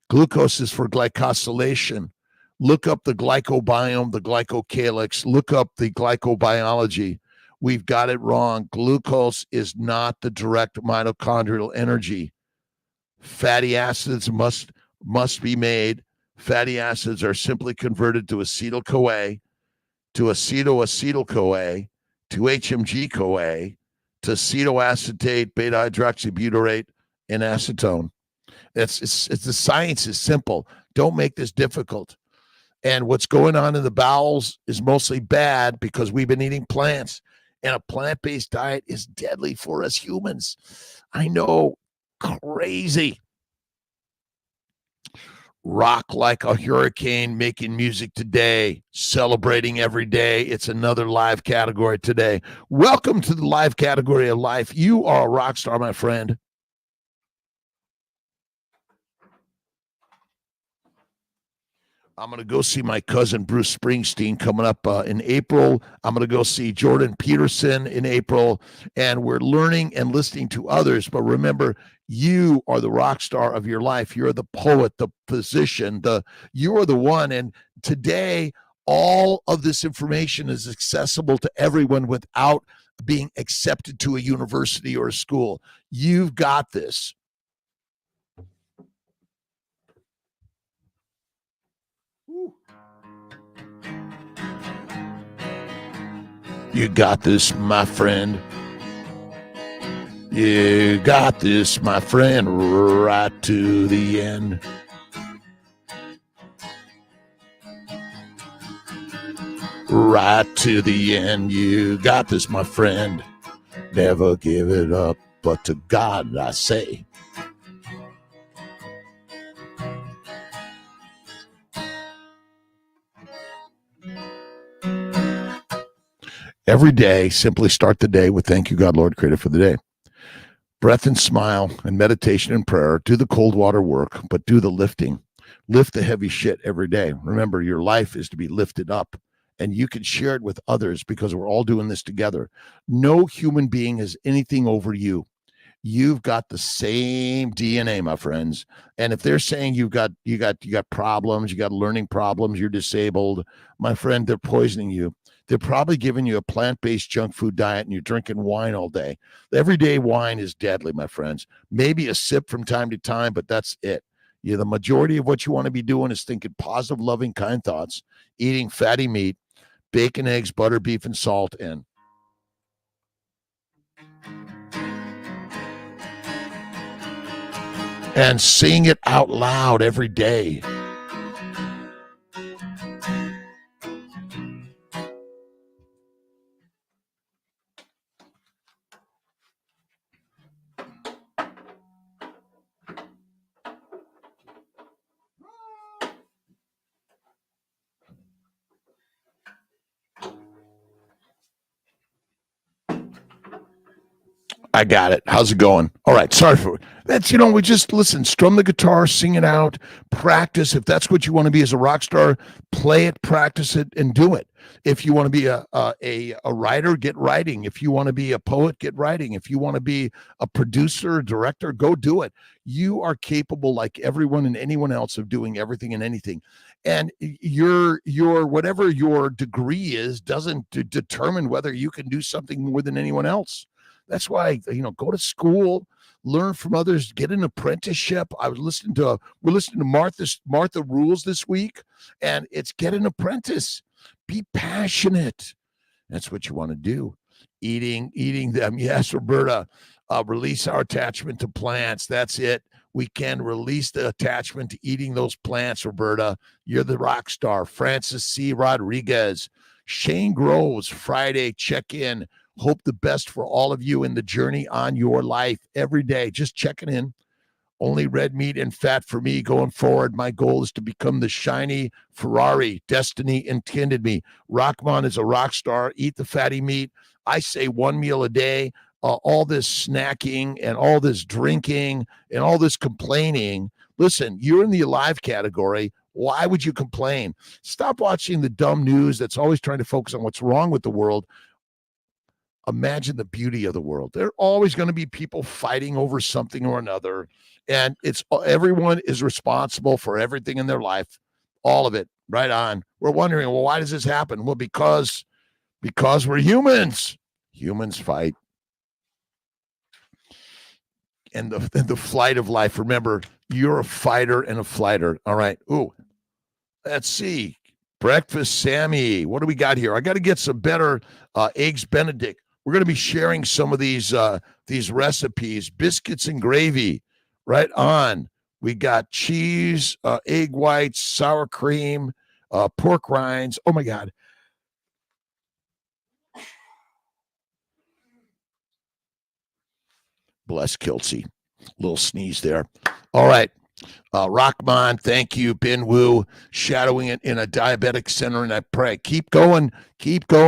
A: Glucose is for glycosylation. Look up the glycobiome, the glycocalyx. Look up the glycobiology. We've got it wrong. Glucose is not the direct mitochondrial energy. Fatty acids must be made. Fatty acids are simply converted to acetyl-CoA, to acetoacetyl-CoA, to HMG-CoA, to acetoacetate, beta-hydroxybutyrate, and acetone. It's the science is simple. Don't make this difficult. And what's going on in the bowels is mostly bad because we've been eating plants. And a plant-based diet is deadly for us humans. I know, crazy. Rock like a hurricane, making music today, celebrating every day. It's another live category today. Welcome to the live category of life. You are a rock star, my friend. I'm going to go see my cousin Bruce Springsteen coming up in April. I'm going to go see Jordan Peterson in April. And we're learning and listening to others. But remember, you are the rock star of your life. You're the poet, the physician, you are the one. And today, all of this information is accessible to everyone without being accepted to a university or a school. You've got this. You got this, my friend. You got this, my friend, right to the end. Right to the end. You got this, my friend. Never give it up, but to God I say. Every day, simply start the day with thank you, God, Lord, Creator, for the day. Breath and smile and meditation and prayer. Do the cold water work, but do the lifting. Lift the heavy shit every day. Remember, your life is to be lifted up, and you can share it with others because we're all doing this together. No human being has anything over you. You've got the same DNA, my friends. And if they're saying you got problems, you got learning problems, you're disabled, my friend, they're poisoning you. They're probably giving you a plant-based junk food diet and you're drinking wine all day. Everyday wine is deadly, my friends. Maybe a sip from time to time, but that's it. The majority of what you want to be doing is thinking positive, loving, kind thoughts, eating fatty meat, bacon, eggs, butter, beef, and salt, and saying it out loud every day. I got it. How's it going? All right. Sorry for that's, we just listen, strum the guitar, sing it out, practice. If that's what you want to be as a rock star, play it, practice it, and do it. If you want to be a writer, get writing. If you want to be a poet, get writing. If you want to be a producer, director, go do it. You are capable, like everyone and anyone else, of doing everything and anything. And your whatever your degree is doesn't determine whether you can do something more than anyone else. That's why, go to school, learn from others, get an apprenticeship. We're listening to Martha Rules this week, and it's get an apprentice. Be passionate. That's what you want to do. Eating them. Yes, Roberta, release our attachment to plants. That's it. We can release the attachment to eating those plants, Roberta. You're the rock star. Francis C. Rodriguez. Shane Groves, Friday, check in. Hope the best for all of you in the journey on your life every day. Just checking in. Only red meat and fat for me going forward. My goal is to become the shiny Ferrari destiny intended me. Rockman is a rock star. Eat the fatty meat. I say one meal a day. All this snacking and all this drinking and all this complaining. Listen, you're in the alive category. Why would you complain? Stop watching the dumb news that's always trying to focus on what's wrong with the world. Imagine the beauty of the world. There are always going to be people fighting over something or another, and everyone is responsible for everything in their life, all of it. Right on. We're wondering, well, why does this happen? Well, because we're humans. Humans fight. And the flight of life. Remember, you're a fighter and a flighter. All right. Ooh, let's see. Breakfast Sammy. What do we got here? I got to get some better eggs Benedict. We're going to be sharing some of these recipes, biscuits and gravy. Right on. We got cheese, egg whites, sour cream, pork rinds. Oh, my God. Bless Kiltzy. Little sneeze there. All right. Rockman, thank you. Ben Wu, shadowing it in a diabetic center, and I pray. Keep going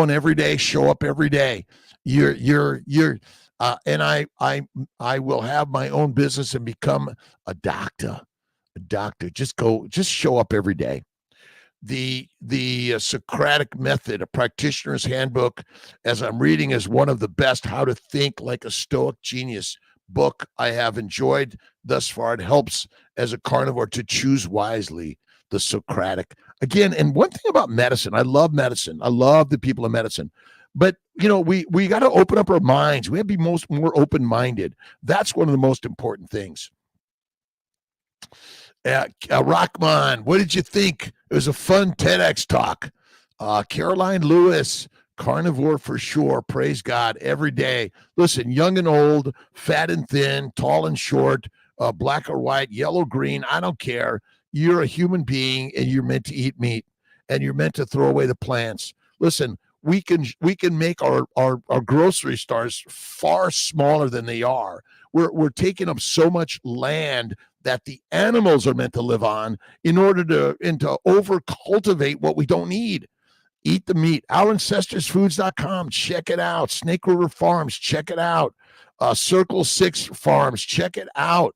A: every day. Show up every day. And I will have my own business and become a doctor. Just show up every day. The Socratic Method, a practitioner's handbook, as I'm reading, is one of the best how to think like a stoic genius book I have enjoyed thus far. It helps as a carnivore to choose wisely. The Socratic. Again, and one thing about medicine, I love medicine. I love the people in medicine. But, we got to open up our minds. We have to be more open-minded. That's one of the most important things. Rockman, what did you think? It was a fun TEDx talk. Caroline Lewis, carnivore for sure. Praise God every day. Listen, young and old, fat and thin, tall and short, black or white, yellow, green, I don't care. You're a human being and you're meant to eat meat and you're meant to throw away the plants. Listen, we can make our grocery stores far smaller than they are. We're taking up so much land that the animals are meant to live on in order to over cultivate what we don't need. Eat the meat. OurAncestorsFoods.com. Check it out. Snake River Farms. Check it out. Circle 6 Farms. Check it out.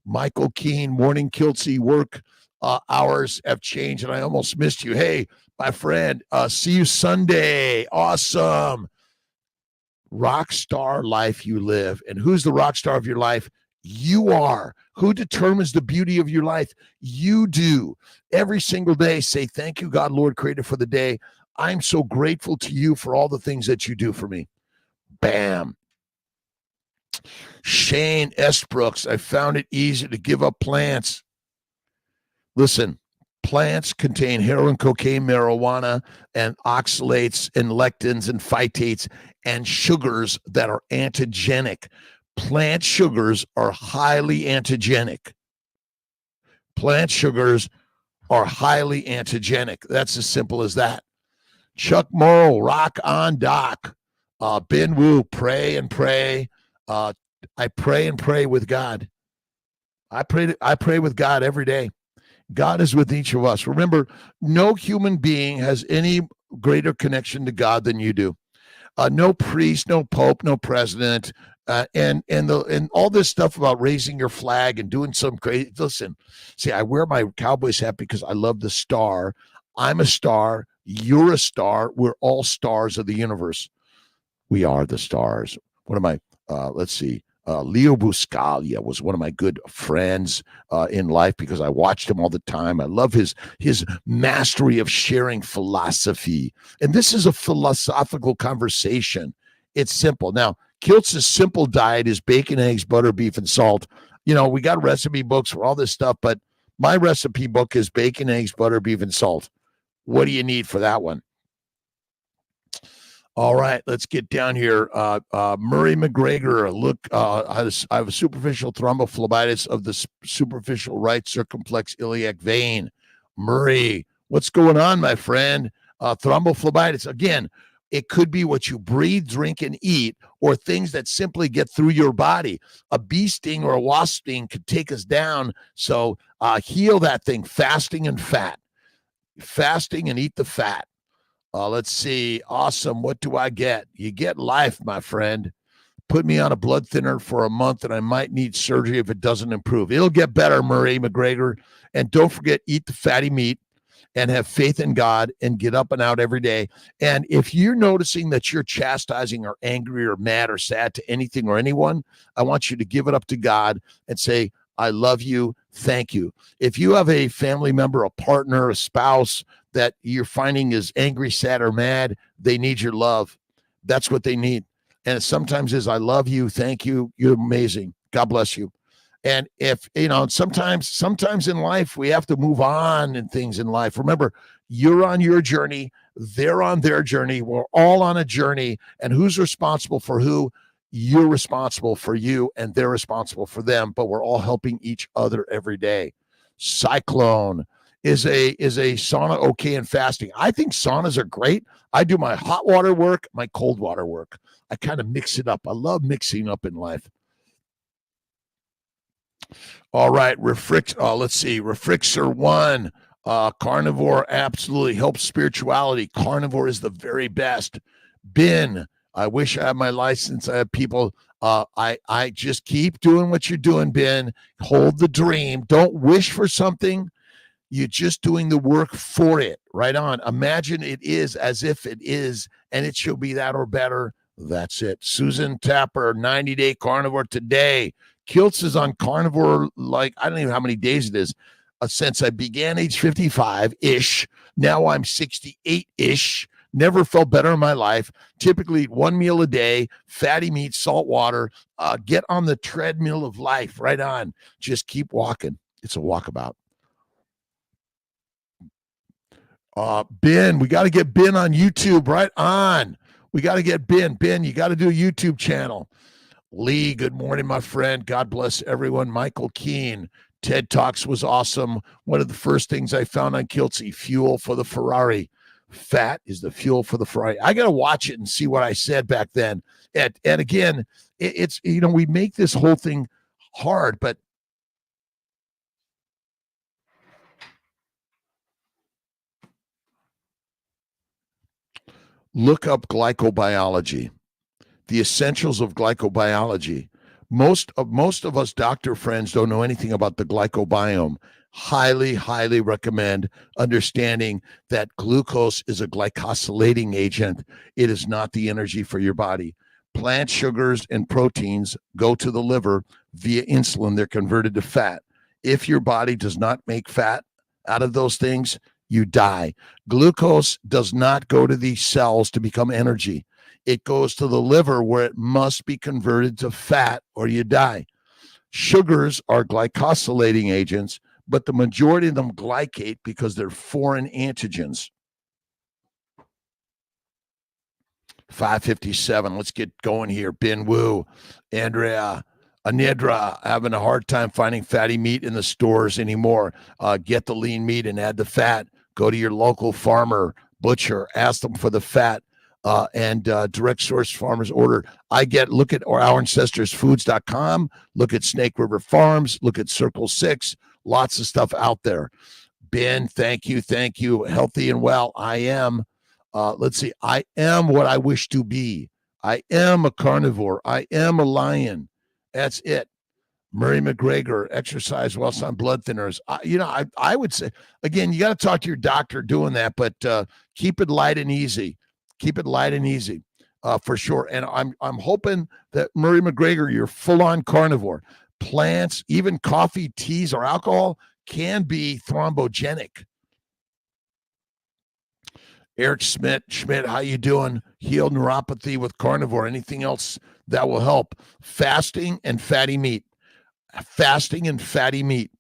A: Michael Keene, Morning Kiltzy, work hours have changed, and I almost missed you. Hey, my friend, see you Sunday. Awesome. Rock star life you live. And who's the rock star of your life? You are. Who determines the beauty of your life? You do. Every single day, say, thank you, God, Lord, creator, for the day. I'm so grateful to you for all the things that you do for me. Bam. Shane S. Brooks, I found it easy to give up plants. Listen, plants contain heroin, cocaine, marijuana, and oxalates and lectins and phytates and sugars that are antigenic. Plant sugars are highly antigenic. Plant sugars are highly antigenic. That's as simple as that. Chuck Morrow, rock on, doc. Ben Wu, pray and pray. I pray and pray with God. I pray with God every day. God is with each of us. Remember, no human being has any greater connection to God than you do. No priest, no pope, no president, and all this stuff about raising your flag and doing some crazy. Listen, see, I wear my Cowboys hat because I love the star. I'm a star. You're a star. We're all stars of the universe. We are the stars. One of my, let's see, Leo Buscaglia was one of my good friends in life because I watched him all the time. I love his mastery of sharing philosophy. And this is a philosophical conversation. It's simple. Now, Kiltz's simple diet is bacon, eggs, butter, beef, and salt. You know, we got recipe books for all this stuff, but my recipe book is bacon, eggs, butter, beef, and salt. What do you need for that one? All right, let's get down here. Murray McGregor, look, I have a superficial thrombophlebitis of the superficial right circumflex iliac vein. Murray, what's going on, my friend? Thrombophlebitis, again, it could be what you breathe, drink, and eat, or things that simply get through your body. A bee sting or a wasp sting could take us down, so heal that thing, fasting and fat. Fasting and eat the fat. Let's see. Awesome. What do I get? You get life, my friend. Put me on a blood thinner for a month and I might need surgery if it doesn't improve. It'll get better, Murray McGregor. And don't forget, eat the fatty meat and have faith in God and get up and out every day. And if you're noticing that you're chastising or angry or mad or sad to anything or anyone, I want you to give it up to God and say, I love you. Thank you. If you have a family member, a partner, a spouse that you're finding is angry, sad, or mad, they need your love. That's what they need. And sometimes is I love you. Thank you. You're amazing. God bless you. And if, you know, sometimes in life, we have to move on and things in life. Remember, you're on your journey. They're on their journey. We're all on a journey. And who's responsible for who? You're responsible for you and they're responsible for them, but we're all helping each other every day. Cyclone. Is a sauna okay in fasting? I think saunas are great. I do my hot water work, my cold water work. I kind of mix it up. I love mixing up in life. All right, let's see. Refrixer 1. Carnivore absolutely helps spirituality. Carnivore is the very best. Bin. I wish I had my license. I have people. I just keep doing what you're doing, Ben. Hold the dream. Don't wish for something. You're just doing the work for it. Right on. Imagine it is as if it is, and it shall be that or better. That's it. Susan Tapper, 90-day carnivore today. Kiltz is on carnivore, like, I don't even know how many days it is, since I began age 55-ish. Now I'm 68-ish. Never felt better in my life. Typically eat one meal a day, fatty meat, salt water. Get on the treadmill of life. Right on. Just keep walking. It's a walkabout. Ben, we got to get Ben on YouTube. Right on. We got to get Ben. Ben, you got to do a YouTube channel. Lee, good morning, my friend. God bless everyone. Michael Keene, TED Talks was awesome. One of the first things I found on Kiltz, fuel for the Ferrari. Fat is the fuel for the Ferrari. I got to watch it and see what I said back then. And again, it's, you know, we make this whole thing hard, but look up glycobiology, the essentials of glycobiology. Most of us doctor friends don't know anything about the glycobiome. highly, highly recommend understanding that glucose is a glycosylating agent. It is not the energy for your body. Plant sugars and proteins go to the liver via insulin. They're converted to fat. If your body does not make fat out of those things, you die. Glucose does not go to these cells to become energy. It goes to the liver where it must be converted to fat or you die. Sugars are glycosylating agents, but the majority of them glycate because they're foreign antigens. 5:57. Let's get going here. Ben Wu, Andrea, Anidra, having a hard time finding fatty meat in the stores anymore. Get the lean meat and add the fat. Go to your local farmer, butcher, ask them for the fat. And direct source farmers order. Look at ourancestorsfoods.com, look at Snake River Farms, look at Circle 6, lots of stuff out there. Ben, thank you. Healthy and well, I am. Let's see, I am what I wish to be. I am a carnivore. I am a lion. That's it. Murray McGregor, exercise whilst on blood thinners. I would say, again, you got to talk to your doctor doing that, but keep it light and easy. Keep it light and easy for sure. And I'm hoping that Murray McGregor, you're full-on carnivore. Plants, even coffee, teas, or alcohol can be thrombogenic. Eric Schmidt, how you doing? Healed neuropathy with carnivore. Anything else that will help? Fasting and fatty meat. Fasting and fatty meat.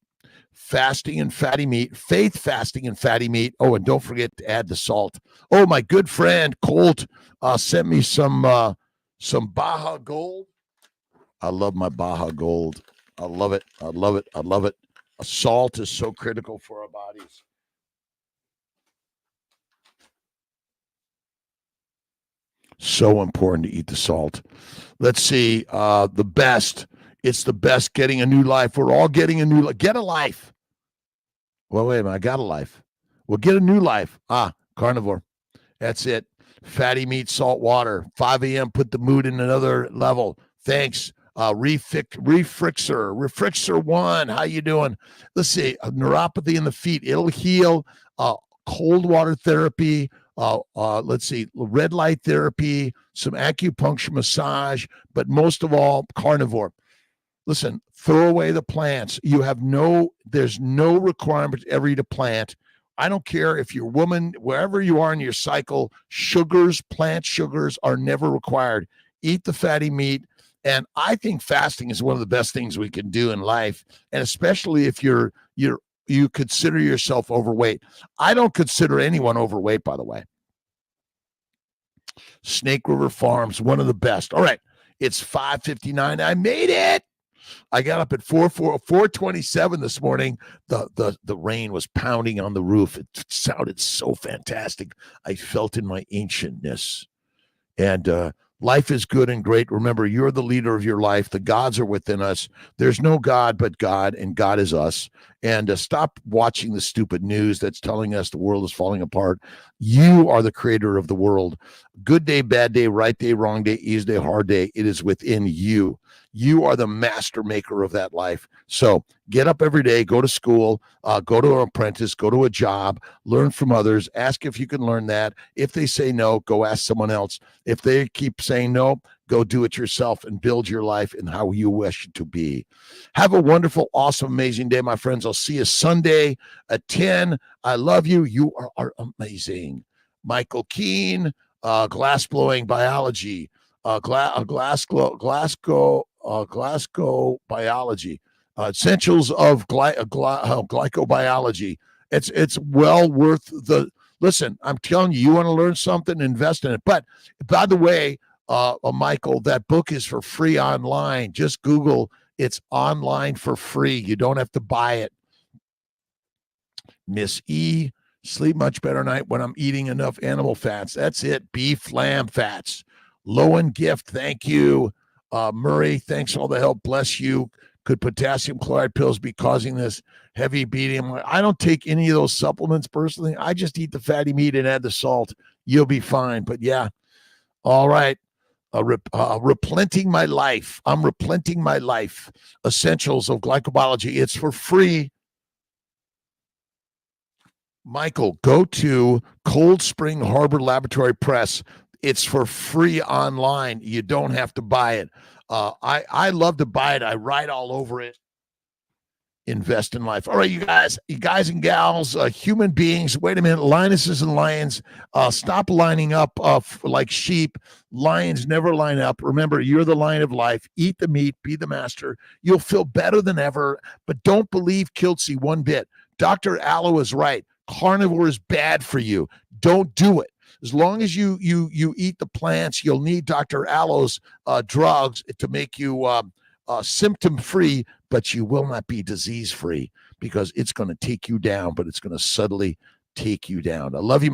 A: Fasting and fatty meat. Faith fasting and fatty meat. Oh, and don't forget to add the salt. Oh, my good friend Colt sent me some Baja Gold. I love my Baja Gold. I love it. I love it. I love it. Salt is so critical for our bodies. So important to eat the salt. Let's see. The best. It's the best getting a new life. We're all getting a new life. Get a life. Well, wait a minute. I got a life. Well, get a new life. Carnivore. That's it. Fatty meat, salt water. 5 a.m. Put the mood in another level. Thanks. Refrixer 1. How you doing? Let's see. Neuropathy in the feet. It'll heal. Cold water therapy. Let's see. Red light therapy. Some acupuncture massage. But most of all, carnivore. Listen, throw away the plants. There's no requirement to ever eat a plant. I don't care if you're a woman, wherever you are in your cycle, plant sugars are never required. Eat the fatty meat. And I think fasting is one of the best things we can do in life. And especially if you consider yourself overweight. I don't consider anyone overweight, by the way. Snake River Farms, one of the best. All right. It's 5:59. I made it. I got up at 4:27 this morning. The rain was pounding on the roof. It sounded so fantastic. I felt in my ancientness. And life is good and great. Remember, you're the leader of your life. The gods are within us. There's no God but God, and God is us. And stop watching the stupid news that's telling us the world is falling apart. You are the creator of the world. Good day, bad day, right day, wrong day, easy day, hard day. It is within you. You are the master maker of that life. So get up every day, go to school, go to an apprentice, go to a job, learn from others, ask if you can learn that. If they say no, go ask someone else. If they keep saying no, go do it yourself and build your life in how you wish it to be. Have a wonderful, awesome, amazing day, my friends. I'll see you Sunday at 10. I love you. You are amazing. Michael Keene, glass-blowing biology, Glasgow biology, essentials of glycobiology. It's well worth the listen. I'm telling you, you want to learn something, invest in it. But by the way, Michael, that book is for free online. Just Google. It's online for free. You don't have to buy it. Miss E, sleep much better at night when I'm eating enough animal fats. That's it. Beef, lamb fats. Lowen Gift, thank you. Murray, thanks for all the help. Bless you. Could potassium chloride pills be causing this heavy bleeding? I don't take any of those supplements personally. I just eat the fatty meat and add the salt. You'll be fine. But yeah, all right. Replenting my life. I'm replenting my life. Essentials of glycobiology. It's for free. Michael, go to Cold Spring Harbor Laboratory Press. It's for free online. You don't have to buy it. I love to buy it. I write all over it. Invest in life. All right, you guys and gals, human beings. Wait a minute, lionesses and lions, stop lining up like sheep. Lions never line up. Remember, you're the lion of life. Eat the meat, be the master. You'll feel better than ever. But don't believe Kiltzy one bit. Dr. Aloe is right. Carnivore is bad for you. Don't do it. As long as you eat the plants, you'll need Dr. Aloe's drugs to make you symptom-free, but you will not be disease-free because it's going to take you down, but it's going to subtly take you down. I love you.